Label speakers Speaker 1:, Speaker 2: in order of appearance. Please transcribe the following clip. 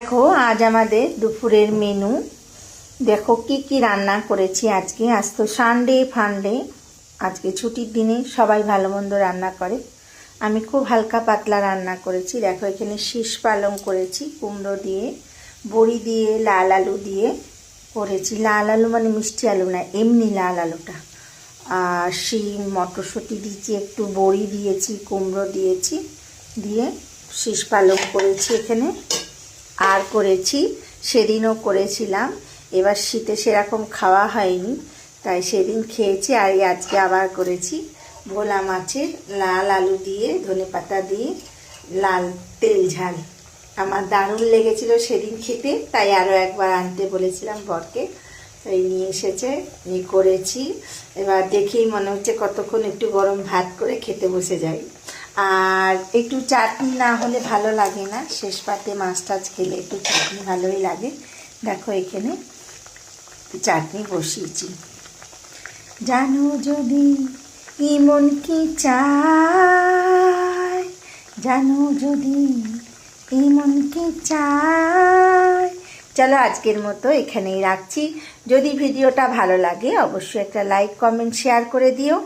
Speaker 1: দেখো আজ আমাদের দুপুরের মেনু। দেখো কি কি রান্না করেছি আজকে। আজ তো সানডে ফান্ডে, আজকে ছুটির দিনে সবাই ভালো মন্দ রান্না করে। আমি খুব হালকা পাতলা রান্না করেছি। দেখো এখানে শীষ পালং করেছি কুমড়ো দিয়ে, বড়ি দিয়ে, লাল আলু দিয়ে করেছি। লাল আলু মানে মিষ্টি আলু না, এমনি লাল আলুটা। আর শিম মটরশুঁটি দিয়েছি, একটু বড়ি দিয়েছি, কুমড়ো দিয়েছি, দিয়ে শীষ পালং করেছি এখানে। আর করেছি, সেদিনও করেছিলাম, এবার শীতে সেরকম খাওয়া হয়নি তাই সেদিন খেয়েছি। আর আজকে আবার করেছি ভোলা মাছের লাল আলু দিয়ে ধনেপাতা দিয়ে লাল তেল ঝাল। আমার দারুণ লেগেছিল সেদিন খেতে, তাই আরও একবার আনতে বলেছিলাম বরকে, তাই নিয়ে এসেছে, নিয়ে করেছি। এবার দেখেই মনে হচ্ছে কতক্ষণ একটু গরম ভাত করে খেতে বসে যাই। আর একটু চাটনি না হলে ভালো লাগে না, শেষ পাতে মাছ টাছ খেলে একটু চাটনি ভালোই লাগে। দেখো এখানে চাটনি বসিয়েছি। জানো যদি মন কি চায়, জানো যদি মন কি চায়। চলো আজকের মতো এখানেই রাখছি। যদি ভিডিওটা ভালো লাগে অবশ্যই একটা লাইক কমেন্ট শেয়ার করে দিও।